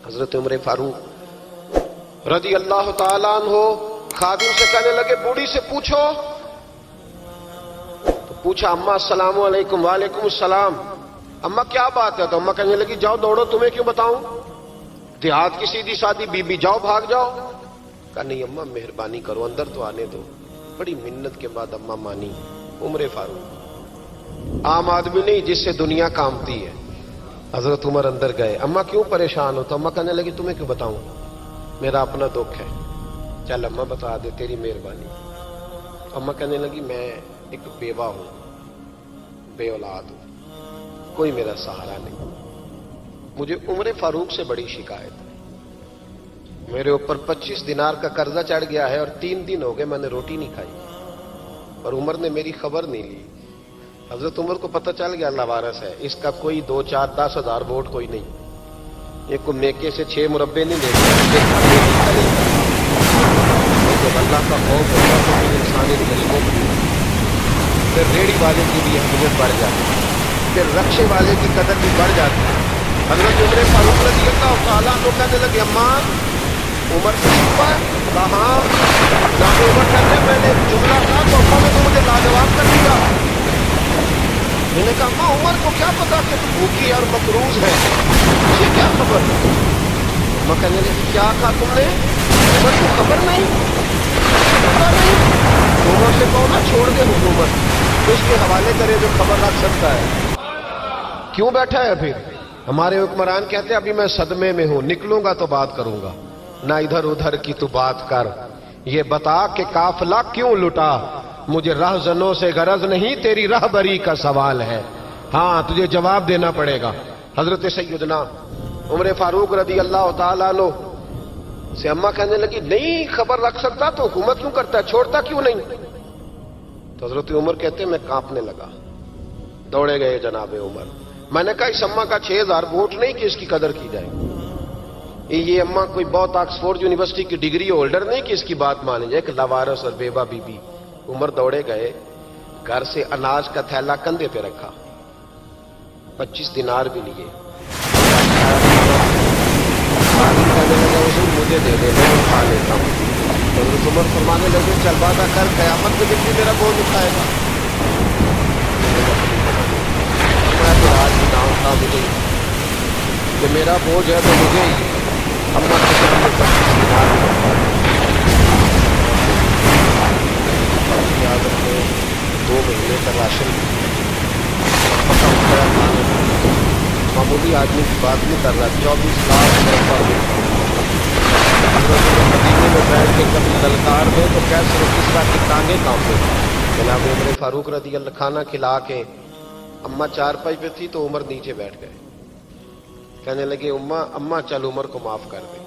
حضرت عمر فاروق رضی اللہ تعالیٰ عنہ خادم سے کہنے لگے بوڑھی سے پوچھو. تو پوچھا اماں السلام علیکم. وعلیکم السلام. اماں کیا بات ہے؟ تو اماں کہنے لگی جاؤ دوڑو, تمہیں کیوں بتاؤں, دیہات کی سیدھی سادی بی بی, جاؤ بھاگ جاؤ. کہا نہیں اماں مہربانی کرو اندر تو آنے دو. بڑی منت کے بعد اماں مانی. عمر فاروق عام آدمی نہیں جس سے دنیا کامتی ہے. حضرت عمر اندر گئے. اماں کیوں پریشان ہو؟ تو اماں کہنے لگی تمہیں کیوں بتاؤں, میرا اپنا دکھ ہے. چل اماں بتا دے, تیری مہربانی. اماں کہنے لگی میں ایک بیوہ ہوں, بے اولاد ہوں, کوئی میرا سہارا نہیں. مجھے عمر فاروق سے بڑی شکایت ہے. میرے اوپر 25 دینار کا قرضہ چڑھ گیا ہے اور 3 دن ہو گئے میں نے روٹی نہیں کھائی, اور عمر نے میری خبر نہیں لی. حضرت عمر کو پتہ چل گیا لوارث ہے, اس کا کوئی 2 4 10 ہزار ووٹ کوئی نہیں, یہ کو میکے سے 6 مربے نہیں دیتے. جب اللہ کا خوف ہوتا ہے تو انسانی غریبوں کی, پھر ریڑھی والے کی بھی اہمیت بڑھ جاتی ہے, پھر رکشے والے کی قدر بھی بڑھ جاتی ہے. حضرت عمر فاروق رضی اللہ تعالیٰ عنہ کہنے لگے اماں عمر سے چھپا ہے. کہاں جب عمر کہتے میں نے جملہ کہا تو اماں نے تو مجھے لاجواب کر دیا. میں نے کہا اماں عمر کو کیا پتا کہ تو بھوکی اور مقروض ہے, مجھے کیا خبر. اماں کہنے لگی کیا کہا تم نے, عمر کو خبر نہیں, پتا نہیں. عمر سے کہو نا چھوڑ دے حکومت, اس کے حوالے کرے جو خبر رکھ سکتا ہے. کیوں بیٹھا ہے پھر؟ ہمارے حکمران کہتے ہیں ابھی میں صدمے میں ہوں, نکلوں گا تو بات کروں گا, نہ ادھر ادھر کی تو بات کر. یہ بتا کہ قافلہ کیوں لٹا, مجھے رہزنوں سے غرض نہیں, تیری رہبری کا سوال ہے. ہاں تجھے جواب دینا پڑے گا. حضرت سیدنا عمر فاروق رضی اللہ تعالیٰ عنہ سے اماں کہنے لگی نہیں خبر رکھ سکتا تو حکومت کیوں کرتا ہے, چھوڑتا کیوں نہیں. تو حضرت عمر کہتے ہیں میں کانپنے لگا. دوڑے گئے جناب عمر. میں نے کہا اس اماں کا 6000 ووٹ نہیں کہ اس کی قدر کی جائے. یہ اماں کوئی بہت آکسفورڈ یونیورسٹی کی ڈگری ہولڈر نہیں کہ اس کی بات مانی جائے, کہ لاوارث اور بیوہ بی بی. عمر دوڑے گئے, گھر سے اناج کا تھیلا کندھے پہ رکھا, 25 دینار بھی لیے. کہنے لگا حضور مجھے دے دے, میں اٹھا لیتا ہوں. حضرت عمر فرمانے لگے چل وعدہ کر قیامت کے دن بھی میرا بوجھ اٹھائے گا. میں تو آج بھی نام تھا مجھے کہ میرا بوجھ ہے تو مجھے ہی. اپنا 25 دینار یاد رکھے, 2 مہینے کا راشن معمولی آدمی کی بات نہیں کر رہا, 24 لاکھ مدینے میں بیٹھ کے کبھی للکار دے تو کیسے کس طرح کی ٹانگیں کام دے. جناب عمر فاروق رضی اللہ کھانا کھلا کے اماں 4 پہ تھی تو عمر نیچے بیٹھ گئے. کہنے لگے اماں چل عمر کو معاف کر دے,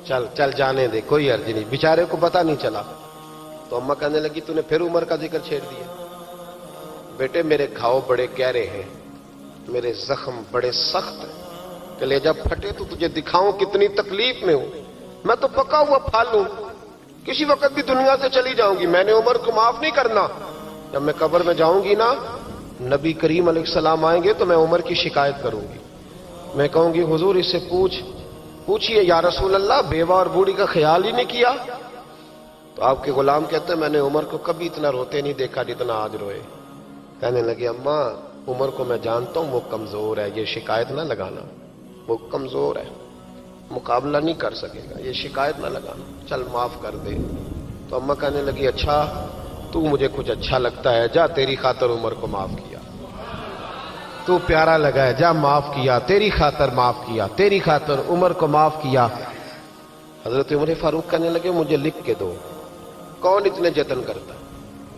چل چل جانے دے, کوئی عرض نہیں, بیچارے کو پتہ نہیں چلا. تو اماں کہنے لگی تو نے پھر عمر کا ذکر چھیڑ دیا. بیٹے میرے گھاؤ بڑے گہرے ہیں, میرے زخم بڑے سخت ہیں, کلیجہ پھٹے تو تجھے دکھاؤں کتنی تکلیف میں ہوں. میں تو پکا ہوا پھل ہوں, کسی وقت بھی دنیا سے چلی جاؤں گی. میں نے عمر کو معاف نہیں کرنا. جب میں قبر میں جاؤں گی نا, نبی کریم علیہ السلام آئیں گے تو میں عمر کی شکایت کروں گی. میں کہوں گی حضور اس سے پوچھئے یا رسول اللہ بیوہ اور بوڑھی کا خیال ہی نہیں کیا. تو آپ کے غلام کہتے ہیں میں نے عمر کو کبھی اتنا روتے نہیں دیکھا جتنا آج روئے. کہنے لگے اماں عمر کو میں جانتا ہوں وہ کمزور ہے, یہ شکایت نہ لگانا, وہ کمزور ہے, مقابلہ نہیں کر سکے گا, یہ شکایت نہ لگانا, چل معاف کر دے. تو اماں کہنے لگی اچھا تو مجھے کچھ اچھا لگتا ہے, جا تیری خاطر عمر کو معاف کیا, تو پیارا لگا ہے, جا معاف کیا, تیری خاطر معاف کیا, تیری خاطر عمر کو معاف کیا. حضرت عمر فاروق کہنے لگے مجھے لکھ کے دو. کون اتنے جتن کرتا,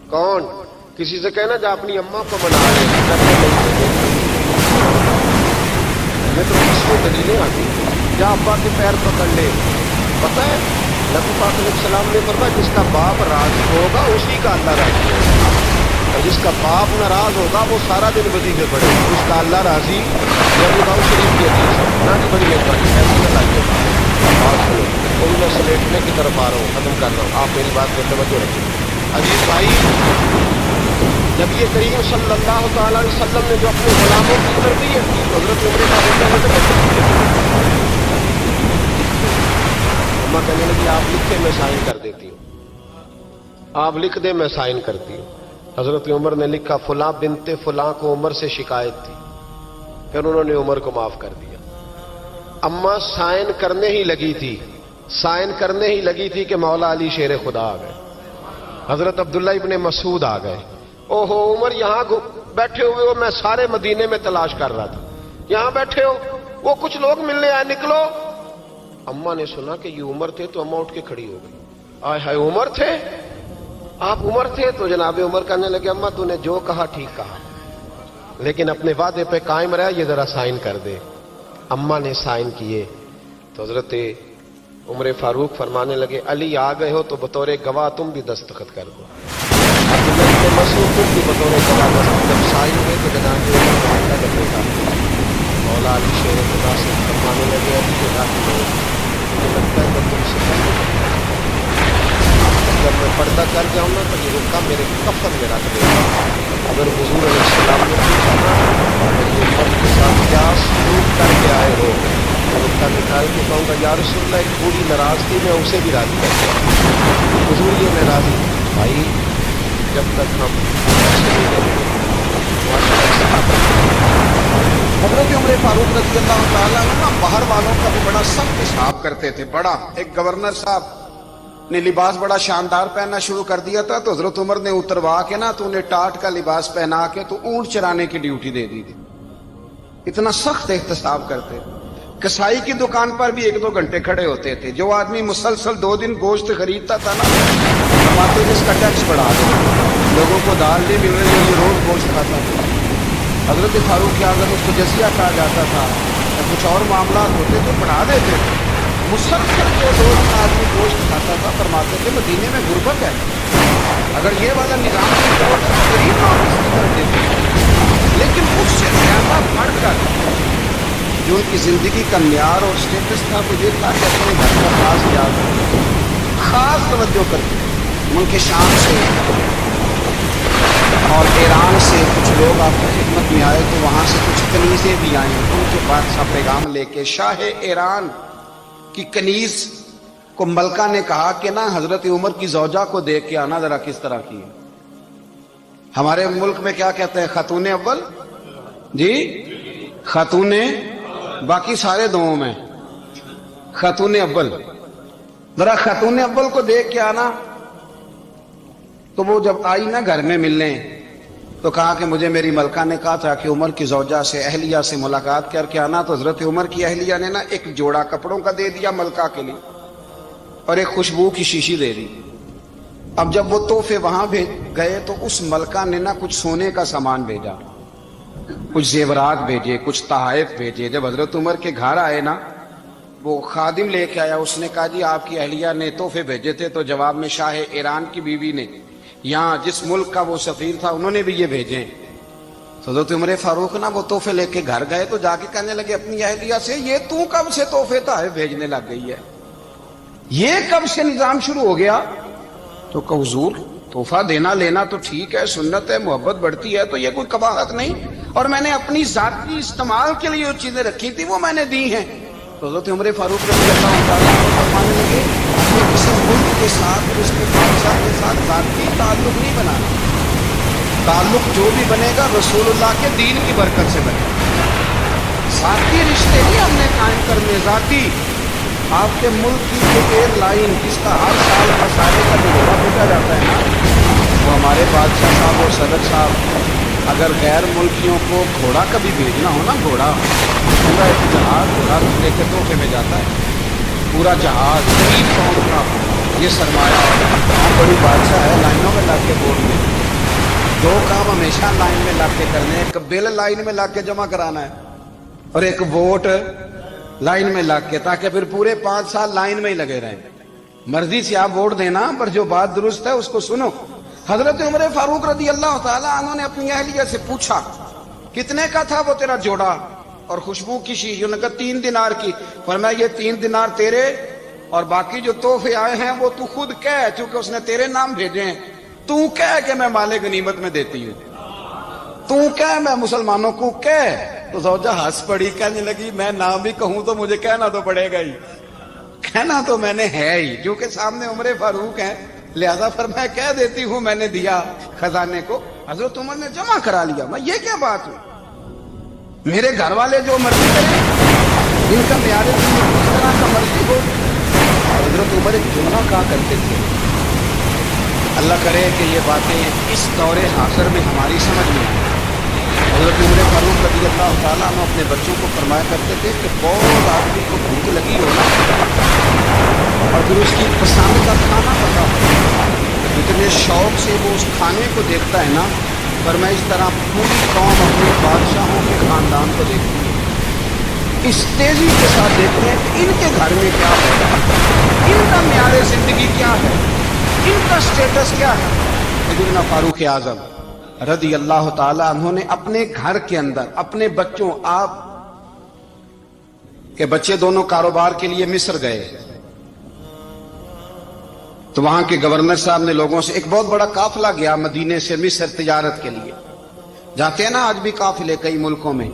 کون؟ کسی سے کہنا جا اپنی اماں کو منا لے, میں تو کس کو دلیلیں آتی, جا ابا کے پیر پکڑ لے. پتہ ہے نبی پاک علیہ السلام نے فرمایا جس کا باپ راضی ہوگا اسی کا اللہ راضی ہوگا, اور جس کا باپ ناراض ہوگا وہ سارا دن وظیفے پڑے, اس کا اللہ راضی. نبی شریف کی حدیث نہ کی بڑی مہربانی ایسی نہ لائیے. بات سنو, کوئی میں سلیٹنے کی طرف آ رہا ہوں, ختم کر رہا ہوں, آپ میری بات پہ توجہ رکھیں. عزیز بھائی, نبی کریم صلی اللہ تعالی علیہ وسلم نے جو اپنے غلاموں کی تربیت کی, حضرت عمر فاروق अम्मा कहने लगी आप लिखे मैं साइन कर देती हूँ, आप लिख दे मैं साइन करती हूँ। हजरत उमर ने लिखा फुला बिनते फुला को उमर से शिकायत थी, फिर उन्होंने उमर को माफ कर दिया। अम्मा साइन करने ही लगी थी, साइन करने ही लगी थी कि मौला अली शेर खुदा आ गए, हजरत अब्दुल्ला इब्ने मसूद आ गए। ओहो उमर यहां बैठे हुए हो, मैं सारे मदीने में तलाश कर रहा था, यहां बैठे हो, वो कुछ लोग मिलने आए, निकलो। अम्मा ने सुना कि ये उमर थे तो अम्मा उठ के खड़ी हो गई। आय हाय उमर थे, आप उमर थे? तो जनाब उमर कहने लगे अम्मा तूने जो कहा ठीक कहा, लेकिन अपने वादे पे कायम रहा, ये जरा साइन कर दे। अम्मा ने साइन किए तो हजरत उमर फारूक फरमाने लगे अली आ गए हो तो बतौर गवाह तुम भी दस्तखत कर दो। अब्दुल्ला इब्ने मसूद तुम भी बतौर गवाह दस्तखत। जब साइन हुए तो जनाब उमर का हल्ला करने का मौला अली शेर खुदा से फरमाने लगे अली के साथ मुझे लगता है कि तुमसे जब मैं पर्दा कर जाऊँ ना तो ये रुका मेरे कफन में रख देगा। अगर हुजूर अलैहिस्सलाम ने पूछा ना ये मर्द के साथ क्या सलूक करके आए हो, तो रुका निकाल के कहूँगा या रसूलल्लाह एक बूढ़ी नाराज थी, मैं उसे भी राजी कर दिया। हुजूर ये मैं राजी भाई, जब तक हम हजरत उमर फारूक रज़ी अल्लाह तआला अन्हु बाहर वालों का भी बड़ा सख्त हिसाब करते थे। बड़ा एक गवर्नर साहब ने लिबास बड़ा शानदार पहनना शुरू कर दिया था, तो हजरत उमर ने उतरवा के ना तो उन्हें टाट का लिबास पहना के तो ऊंट चराने की ड्यूटी दे दी थी। इतना सख्त एहतसाब करते। कसाई की दुकान पर भी 1-2 घंटे खड़े होते थे। जो आदमी मुसलसल 2 दिन गोश्त खरीदता था ना, फरमाते थे इसका टैक्स बढ़ा दो, लोगों को दाल नहीं मिल रही, जो रोज गोश्त खाता था। हजरत फारूक आज़म उसको जजिया कहा जाता था, या कुछ और मामला होते तो बढ़ा देते थे। मुसलसल जो 2 दिन आदमी गोश्त खाता था, फरमाते थे मदीने में गुर्बत है, अगर ये वाला निजाम गरीब वापस कर देते। लेकिन उससे ज्यादा बढ़कर जो उनकी जिंदगी का म्यार और स्टेटस था वो ये था कि अपने घर का खास याद खास तवज्जो करके मुल्क शाम से और ईरान से कुछ लोग आपकी खिदमत में आए, तो वहां से कुछ कनीज़ें भी आई, उनके पास सा पैगाम लेके शाह ईरान की कनीज को मलका ने कहा कि ना हजरत उमर की जौजा को देख के आना जरा किस तरह की है। हमारे मुल्क में क्या कहते हैं, खातून अव्वल जी, खातून बाकी सारे दोनों में खातून अव्वल, जरा खातून अव्वल को देख के आना। तो वो जब आई ना घर में मिलने, तो कहा कि मुझे मेरी मलका ने कहा था कि उमर की जौजा से अहलिया से मुलाकात करके आना। तो हजरत उमर की अहलिया ने ना एक जोड़ा कपड़ों का दे दिया मलका के लिए और एक खुशबू की शीशी दे दी। अब जब वो तोहफे वहां भेज गए तो उस मलका ने ना कुछ सोने का सामान भेजा, कुछ जेवरात भेजे, कुछ तहाइफ भेजे। जब हजरत उमर के घर आए ना, वो खादिम लेके आया, उसने कहा जी आपकी अहलिया ने तोहफे भेजे थे। तो जवाब में शाह ईरान की बीवी ने, यहाँ जिस मुल्क का वो सफीर था, उन्होंने भी ये भेजे। तो हजरत उमर फारूक ना वो तोहफे लेके घर गए, तो जाके कहने लगे अपनी अहलिया से, ये तू कब से तोहफे तहाइफ भेजने लग गई है, ये कब से निजाम शुरू हो गया? तो कहा हुजूर तोहफा देना लेना तो ठीक है, सुन्नत है, मोहब्बत बढ़ती है, तो ये कोई कबाहत नहीं, और मैंने अपनी जाती इस्तेमाल के लिए जो चीजें रखी थी वो मैंने दी हैं। तो हजरत उमर फारूक रज़ी अल्लाह तआला अन्हु फरमाने लगे किसी मुल्क के साथ और उसके बादशाह के साथ जाती ताल्लुक नहीं बनाना, ताल्लुक जो भी बनेगा रसूलुल्लाह के दीन की बरकत से बनेगा। जाती रिश्ते नहीं हमने कायम करने, जाती आपके मुल्क की जो एयरलाइन जिसका हर साल खसारे का जो घोड़ा भेजा जाता है ना, वो हमारे बादशाह साहब और सदर साहब अगर गैर मुल्कियों को घोड़ा कभी भेजना हो ना, घोड़ा पूरा एक जहाज घोड़ा लेके तोहफे में जाता है, पूरा जहाज 3 पाउंड का, ये सरमाया। हम बड़ी बादशाह है, लाइनों में ला के बोर्ड में 2 काम हमेशा लाइन में ला के करने, एक बिल लाइन में ला के जमा कराना है और एक वोट लाइन में ला के, ताकि फिर पूरे 5 साल लाइन में ही लगे रहें। मर्जी से आप वोट देना, पर जो बात दुरुस्त है उसको सुनो। हजरत उमर फारूक रज़ी अल्लाह तआला अन्हु ने अपनी अहलिया से पूछा कितने का था वो तेरा जोड़ा और खुशबू की शीशी? उन्होंने कहा 3 दिनार की। फरमाया ये 3 दिनार तेरे और बाकी जो तोहफे आए हैं वो तू खुद कह, क्योंकि उसने तेरे नाम भेजे हैं, तू कह कि मैं माले गनीमत में देती हूँ, तू कह मैं मुसलमानों को कह। तो जौजा हंस पड़ी, कहने लगी मैं नाम भी कहूं तो मुझे कहना तो पड़ेगा ही, कहना तो मैंने है ही, क्योंकि सामने उमर फारूक है, लिहाजा फिर मैं कह देती हूं मैंने दिया खजाने को। हजरत उमर ने जमा करा लिया। मैं ये क्या बात हुई, मेरे घर वाले जो मर्जी करें, इनका प्यारे किस तरह का मर्जी हो। हजरत उमर एक जुमला कहा करते थे, अल्लाह करे कि ये बातें इस दौरे हासिर में हमारी समझ में आए। हजरत उमर फारूक रज़ी अल्लाह तआला अन्हु अपने बच्चों को फरमाया करते थे कि बहुत आदमी को भूख लगी हो ना, और फिर उसकी पसंद का खाना पता हो, इतने शौक से वो उस खाने को देखता है ना, पर मैं इस तरह पूरी कौम अपने बादशाहों के खानदान को देखती है, इस तेजी के साथ देखते हैं कि इनके घर में क्या है, इनका म्यार जिंदगी क्या है, इनका स्टेटस क्या है। सैयदना फारूक आजम रज़ी अल्लाह ताला अन्हु ने अपने घर के अंदर अपने बच्चों, आप के बच्चे दोनों कारोबार के लिए मिस्र गए, तो वहां के गवर्नर साहब ने लोगों से, एक बहुत बड़ा काफिला गया मदीने से मिस्र तिजारत के लिए, जाते हैं ना आज भी काफिले कई मुल्कों में,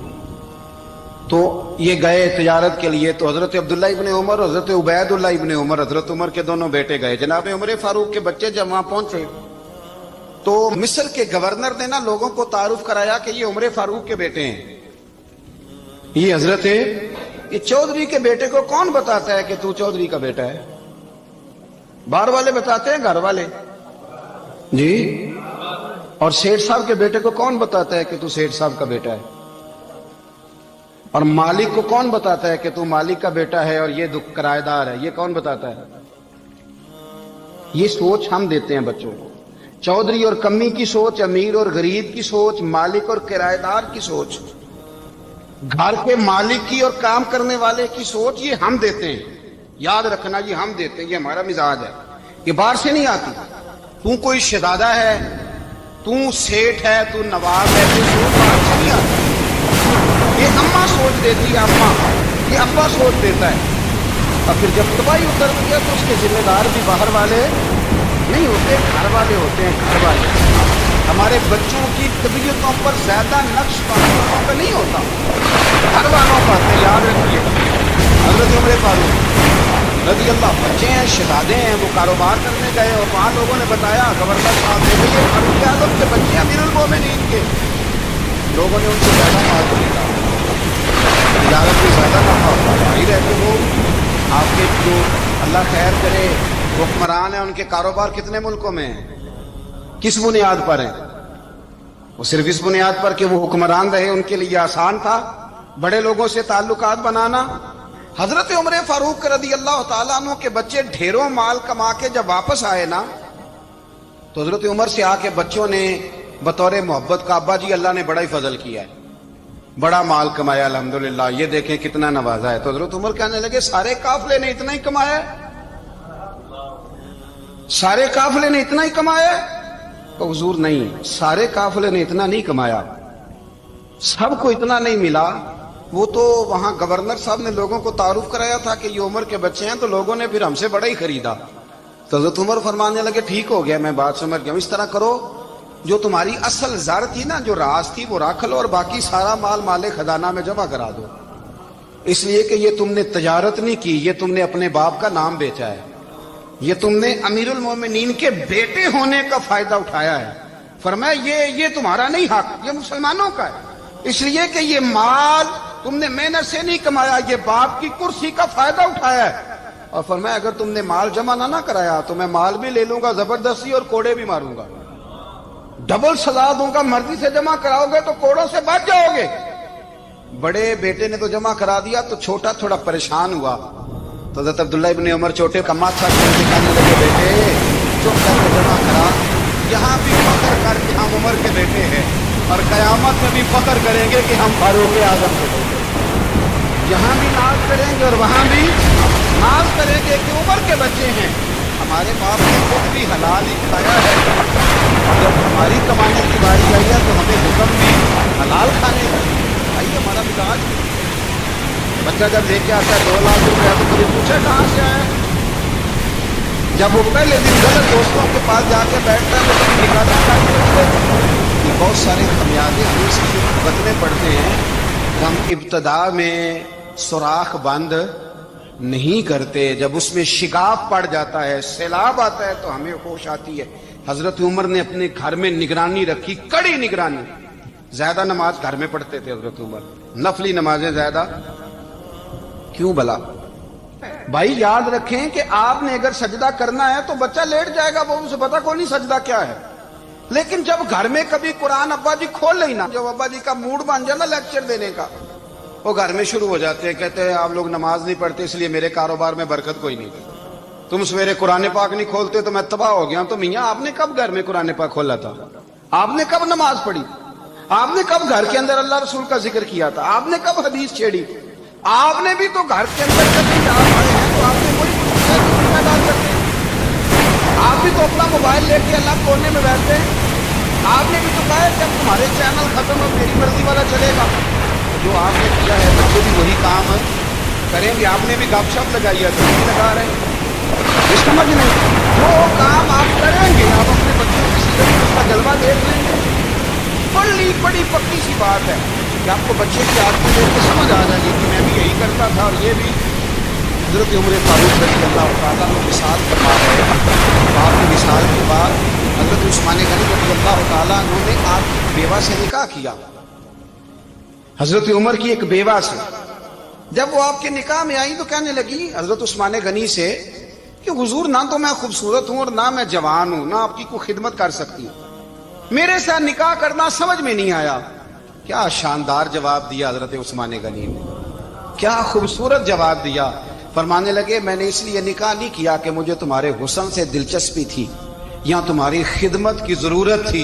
तो ये गए तिजारत के लिए। तो हजरत अब्दुल्ला इब्ने उमर और हजरत उबैदुल्ला इब्ने उमर, हजरत उमर के दोनों बेटे गए। जनाब उमर फारूक के बच्चे जब वहां पहुंचे तो मिस्र के गवर्नर ने ना लोगों को तारुफ कराया कि ये उमर फारूक के बेटे हैं, ये हजरत है। ये चौधरी के बेटे को कौन बताता है कि तू चौधरी का बेटा है? बाहर वाले बताते हैं, घर वाले जी। और सेठ साहब के बेटे को कौन बताता है कि तू सेठ साहब का बेटा है? और मालिक को कौन बताता है कि तू मालिक का बेटा है और ये किराएदार है? ये कौन बताता है? ये सोच हम देते हैं बच्चों को। चौधरी और कम्मी की सोच, अमीर और गरीब की सोच, मालिक और किराएदार की सोच, घर के मालिक की और काम करने वाले की सोच, ये हम देते हैं। याद रखना, ये हम देते हैं, ये हमारा मिजाज है, ये बाहर से नहीं आती। तू कोई शहजादा है, तू सेठ है, तू नवाब है, तू सोच बाहर से नहीं आती। ये अम्मा सोच देती है, अम्मा, ये अब्बा सोच देता है। और फिर जब तबाही उतरती है तो उसके जिम्मेदार भी बाहर वाले नहीं होते, घर वाले होते हैं, घर वाले। हमारे बच्चों की तबीयतों पर ज्यादा नक्श बाहर का नहीं होता, घर वालों पर। याद रखिए, हजरत उमर फारूक रज़ी अल्लाह, बच्चे हैं, शहजादे हैं, वो कारोबार करने गए और वहां लोगों ने बताया, गवर्नर साहब ने, ये फारूक आजम के बच्चे अमीरुल मोमिनीन के। लोगों ने उनसे ज्यादा माल खरीदा, तिजारत में ज्यादा नफा होता है, रहते वो आपके जो अल्लाह खैर करे हुक्मरान है, उनके कारोबार कितने मुल्कों में है, किस बुनियाद पर है? वो सिर्फ इस बुनियाद पर कि वो हुक्मरान रहे, उनके लिए आसान था बड़े लोगों से ताल्लुकात बनाना। हजरत उमर फारूक रज़ी अल्लाह तआला अन्हु के बच्चे ढेरों माल कमा के जब वापस आए ना, तो हजरत उमर से आके बच्चों ने बतौर मोहब्बत का, अब्बा जी अल्लाह ने बड़ा ही फजल किया है, बड़ा माल कमाया अल्हम्दुलिल्लाह, ये देखें कितना नवाजा है। तो हजरत उमर कहने लगे, सारे काफिले ने इतना ही कमाया? सारे काफिले ने इतना ही कमाया? तो हुजूर नहीं, सारे काफिले ने इतना नहीं कमाया, सबको इतना नहीं मिला। वो तो वहां गवर्नर साहब ने लोगों को तारुफ कराया था कि ये उमर के बच्चे हैं, तो लोगों ने फिर हमसे बड़ा ही खरीदा। तो हजरत उमर फरमाने लगे, ठीक हो गया, मैं बात समझ गया, इस तरह करो, जो तुम्हारी असल ज़र थी ना, जो राज थी, वो रख लो और बाकी सारा माल माले खजाना में जमा करा दो, इसलिए कि ये तुमने तजारत नहीं की, ये तुमने अपने बाप का नाम बेचा है, ये तुमने अमीरुल मोमिनीन के बेटे होने का फायदा उठाया है। फरमाया ये तुम्हारा नहीं हक, ये मुसलमानों का है, इसलिए कि ये माल तुमने मेहनत से नहीं कमाया, ये बाप की कुर्सी का फायदा उठाया है। और फरमाया अगर तुमने माल जमा ना कराया तो मैं माल भी ले लूंगा जबरदस्ती और कोड़े भी मारूंगा, डबल सजा दूंगा, मर्जी से जमा कराओगे तो कोड़ों से बच जाओगे। बड़े बेटे ने तो जमा करा दिया, तो छोटा थोड़ा परेशान हुआ। तो हज़रत अब्दुल्ला इब्ने उमर छोटे का माथा दिखाने लगे, बेटे चुप करके जमा करा, यहाँ भी फख्र कर कि हम उमर के बेटे हैं और कयामत में भी फख्र करेंगे कि हम फारूक आजम के बेटे। यहाँ भी नाज करेंगे और वहाँ भी नाज करेंगे कि उमर के बच्चे हैं। हमारे बाप ने खुद भी हलाल ही खाया है, जब हमारी कमाने की बारी आई है तो हमें हुक्म भी हलाल खाने का। आइए हमारा मिजाज, बच्चा जब लेके आता है 2 लाख रुपया तो मुझे पूछे कहाँ से आया। जब वो पहले दिन गलत दोस्तों के पास जाके बैठता है तो निकालना चाहिए। बहुत सारे खमियाजे हमें इसलिए भुगतने पड़ते हैं। हम इब्तदा में सुराख बंद نہیں کرتے. جب اس میں شگاف پڑ جاتا ہے, سیلاب آتا ہے, تو ہمیں ہوش آتی ہے. حضرت عمر نے اپنے گھر میں نگرانی رکھی, کڑی نگرانی. زیادہ نماز گھر میں پڑھتے تھے حضرت عمر, نفلی نمازیں زیادہ کیوں بلا؟ بھائی یاد رکھیں کہ آپ نے اگر سجدہ کرنا ہے تو بچہ لیٹ جائے گا, وہ اسے پتا کوئی نہیں سجدہ کیا ہے. لیکن جب گھر میں کبھی قرآن ابا جی کھول لیں نا, جب ابا جی کا موڈ بن جائے نا لیکچر دینے کا, وہ گھر میں شروع ہو جاتے ہیں, کہتے ہیں آپ لوگ نماز نہیں پڑھتے اس لیے میرے کاروبار میں برکت کوئی نہیں. تم سویرے قرآن پاک نہیں کھولتے تو میں تباہ ہو گیا. تو میاں آپ نے کب گھر میں قرآن پاک کھولا تھا؟ آپ نے کب نماز پڑھی؟ آپ نے کب گھر کے اندر اللہ رسول کا ذکر کیا تھا؟ آپ نے کب حدیث چھیڑی؟ آپ نے بھی تو گھر کے اندر کبھی آپ آئے ہیں تو آپ نے کوئی ذمہ دار کرتے ہیں. آپ بھی تو اپنا موبائل لے کے اللہ کونے میں بیٹھتے ہیں. آپ نے بھی تو کہا ہے جب تمہارے چینل ختم ہو میری مرضی والا چلے گا. جو آپ نے کیا ہے بچے بھی وہی کام کریں گے. آپ نے بھی گپ شپ لگائی ہے تو نہیں لگا رہے ہیں. اس سمجھ نہیں, جو کام آپ کریں گے آپ اپنے بچوں کی زندگی میں اس کا جلوہ دیکھ لیں گے. بڑی پکی سی بات ہے کہ آپ کو بچے کی عادتیں دیکھ کے سمجھ آ جائے گی کہ میں بھی یہی کرتا تھا اور یہ بھی. حضرت عمر فاروق رضی اللہ تعالیٰ نے مثال فرما رہے ہیں. آپ کی مثال کے بعد حضرت عثمان غنی رضی اللہ تعالیٰ انہوں نے آپ کی بیوہ سے نکاح کیا. حضرت عمر کی ایک بیوہ سے جب وہ آپ کے نکاح میں آئی تو کہنے لگی حضرت عثمان غنی سے کہ حضور نہ تو میں خوبصورت ہوں اور نہ میں جوان ہوں, نہ آپ کی کوئی خدمت کر سکتی ہوں, میرے ساتھ نکاح کرنا سمجھ میں نہیں آیا. کیا شاندار جواب دیا حضرت عثمان غنی نے, کیا خوبصورت جواب دیا. فرمانے لگے میں نے اس لیے نکاح نہیں کیا کہ مجھے تمہارے حسن سے دلچسپی تھی یا تمہاری خدمت کی ضرورت تھی.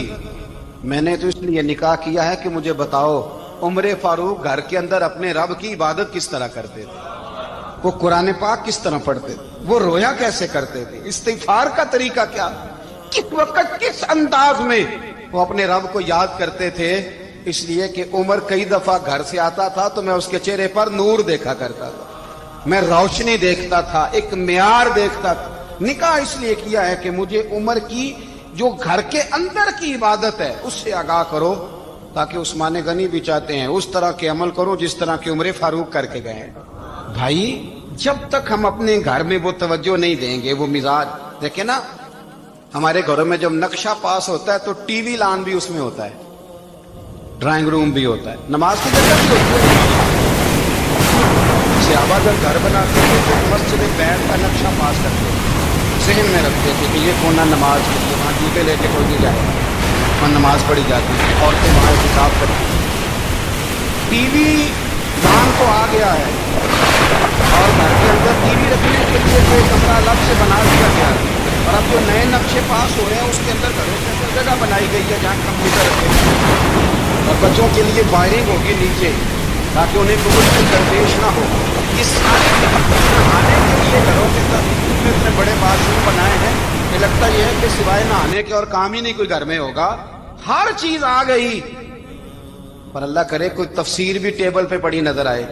میں نے تو اس لیے نکاح کیا ہے کہ مجھے بتاؤ عمر فاروق گھر کے اندر اپنے رب کی عبادت کس طرح کرتے تھے, وہ قرآن پاک کس طرح پڑھتے تھے, وہ رویا کیسے کرتے تھے, استغفار کا طریقہ کیا, کس وقت کس انداز میں وہ اپنے رب کو یاد کرتے تھے. اس لیے کہ عمر کئی دفعہ گھر سے آتا تھا تو میں اس کے چہرے پر نور دیکھا کرتا تھا, میں روشنی دیکھتا تھا, ایک معیار دیکھتا تھا. نکاح اس لیے کیا ہے کہ مجھے عمر کی جو گھر کے اندر کی عبادت ہے اس سے آگاہ کرو, تاکہ عثمان غنی بھی چاہتے ہیں اس طرح کے عمل کرو جس طرح کے عمر فاروق کر کے گئے. بھائی جب تک ہم اپنے گھر میں وہ توجہ نہیں دیں گے, وہ مزاج دیکھیں نا, ہمارے گھروں میں جب نقشہ پاس ہوتا ہے تو ٹی وی لان بھی اس میں ہوتا ہے, ڈرائنگ روم بھی ہوتا ہے, نماز کی جگہ بھی ہوتی ہے. صحابہ جب گھر بناتے تھے تو مسجد بیت کا نقشہ پاس کرتے تھے, ذہن میں رکھتے تھے کہ یہ کونا نماز کے لیے, وہاں جوتے لے کے کوئی نہیں جائے, وہاں نماز پڑھی جاتی ہے, عورتیں وہاں احتکاف کرتی ہیں. ٹی وی لان تو آ گیا ہے اور گھر کے اندر ٹی وی رکھنے کے لیے کوئی کمرہ الگ سے بنا دیا گیا ہے. اور اب جو نئے نقشے پاس ہو رہے ہیں اس کے اندر گھروں کے اندر جگہ بنائی گئی ہے جہاں کمپیوٹر رکھے ہیں, اور بچوں کے لیے وائرنگ ہوگی نیچے تاکہ انہیں کوئی مشکل درپیش نہ ہو. یہ سارے نہانے کے لیے گھروں کے اندر اتنے بڑے باتھ روم بنائے ہیں کہ لگتا یہ ہے کہ سوائے نہانے کے اور کام ہی نہیں کوئی گھر میں ہوگا. ہر چیز آ گئی, پر اللہ کرے کوئی تفسیر بھی ٹیبل پہ پڑی نظر آئے,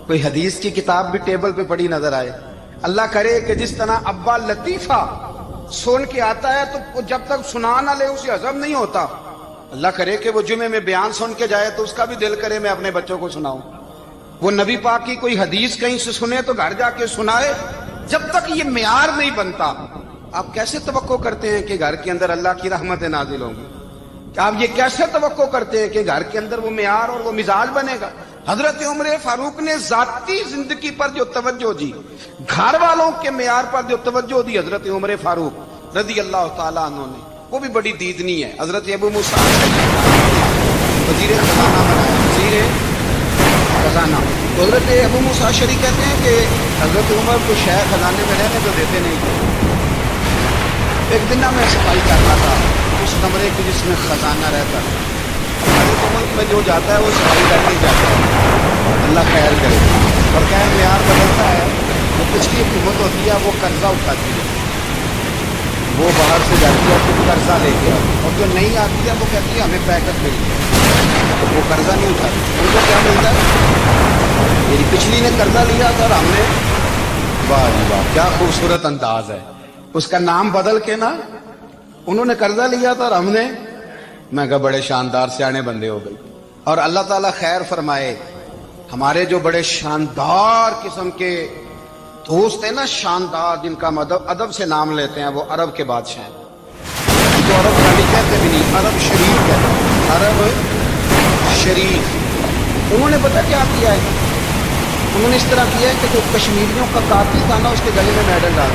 کوئی حدیث کی کتاب بھی ٹیبل پہ پڑی نظر آئے. اللہ کرے کہ جس طرح ابا لطیفہ سن کے آتا ہے تو جب تک سنا نہ لے اسے ہضم نہیں ہوتا. اللہ کرے کہ وہ جمعے میں بیان سن کے جائے تو اس کا بھی دل کرے میں اپنے بچوں کو سناؤں. وہ نبی پاک کی کوئی حدیث کہیں سے سنے تو گھر جا کے سنائے. جب تک یہ معیار نہیں بنتا آپ کیسے توقع کرتے ہیں کہ گھر کے اندر اللہ کی رحمتیں نازل ہوں گی؟ آپ یہ کیسے توقع کرتے ہیں کہ گھر کے اندر وہ معیار اور وہ مزاج بنے گا؟ حضرت عمر فاروق نے ذاتی زندگی پر جو توجہ دی, گھر والوں کے معیار پر جو توجہ دی حضرت عمر فاروق رضی اللہ تعالیٰ عنہ نے, وہ بھی بڑی دیدنی ہے. حضرت ابو موسیٰ وزیر خزانہ بنایا, وزیر خزانہ. تو حضرت ابو موسیٰ شریف کہتے ہیں کہ حضرت عمر کو شہر خزانے میں رہنے تو دیتے نہیں تھے. ایک دن میں صفائی کرنا تھا اس کمرے کی جس میں خزانہ رہتا تھا. حضرت عمر میں جو جاتا ہے وہ صفائی کر کے جاتا ہے, اللہ خیر کرے. اور کیا معیار بدلتا ہے, وہ پچھلی حکومت ہوتی ہے وہ قرضہ اٹھاتی ہے, وہ باہر سے جاتی ہے تو قرضہ لے کے آتی ہے, اور جو نہیں آتی ہے وہ کہتی ہے ہمیں پیکٹ مل گیا, وہ قرضہ نہیں اٹھاتی. ان کو کیا ملتا ہے, میری پچھلی نے قرضہ لیا تھا اور ہم نے, واہ جی واہ کیا خوبصورت انداز ہے, اس کا نام بدل کے نا انہوں نے قرضہ لیا تھا اور ہم نے, میں کہا بڑے شاندار سیانے بندے ہو گئی. اور اللہ تعالیٰ خیر فرمائے, ہمارے جو بڑے شاندار قسم کے दोस्त है ना शानदार, जिनका अदब से नाम लेते हैं, वो अरब के बादशाह हैं। तो अरब गाली कहते भी नहीं, अरब शरीफ कहते हैं, अरब शरीफ। उन्होंने पता क्या किया है? उन्होंने इस तरह किया है कि जो कश्मीरियों का कातिल था ना, उसके गले में मेडल डाल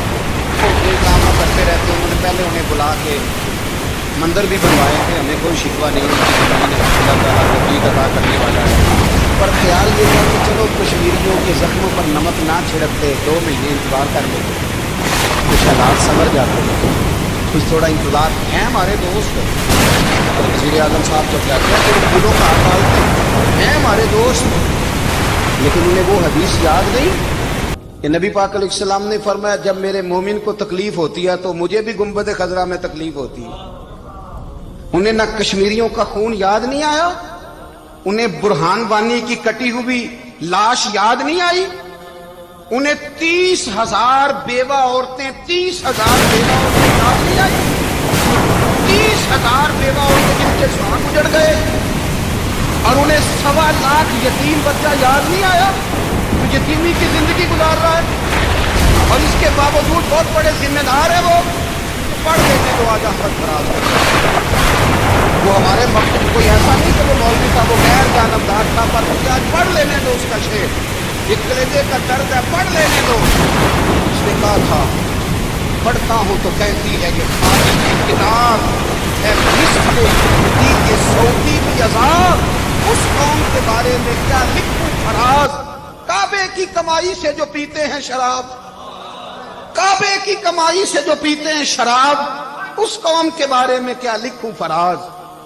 तो ये काम करते रहते। उन्होंने पहले उन्हें बुला के मंदिर भी बनवाए थे, हमें कोई शिकवा नहीं अदा करने वाला है। पर ख्याल ये था कि चलो कश्मीरियों के जख्मों पर नमक ना छिड़कते, 2 महीने इंतजार कर लेते, कुछ हालात संवर जाते, कुछ थोड़ा इंतजार है। हमारे दोस्त वज़ीर आज़म साहब तो कहते हैं कि दिलों का हाथ डालते हैं हमारे दोस्त, लेकिन उन्हें वो हदीस याद नहीं कि नबी पाक अलैहिस्सलाम ने फरमाया जब मेरे मोमिन को तकलीफ होती है तो मुझे भी गुंबद खजरा में तकलीफ होती है। उन्हें ना कश्मीरियों का खून याद नहीं आया, उन्हें बुरहान वानी की कटी हुई लाश याद नहीं आई, उन्हें 30,000 बेवा औरतें 30,000 बेवा औरतें याद नहीं आई, 30,000 बेवा औरतें जिनके स्वांग उजड़ गए, और उन्हें 1.25 लाख यतीम बच्चा याद नहीं आया तो यतीमी की जिंदगी गुजार रहा है, और इसके बावजूद बहुत बड़े जिम्मेदार है वो। पढ़ लेने तो आज अहमद फराज वो हमारे मकसद कोई ऐसा नहीं कि वो मौलवी था, वो गैर जानबदार था, पर मुझे आज पढ़ लेने दो उसका शेर, एक कलेजे का दर्द है, पढ़ लेने दो। उसने कहा था पढ़ता हूं तो कहती है कि खाली की किताब है मिस्र के सऊदी की अज़ाब, उस कौम के बारे में क्या लिखूं फराज, काबे की कमाई से जो पीते हैं शराब, काबे की कमाई से जो पीते हैं शराब, उस कौम के बारे में क्या लिखूं फराज,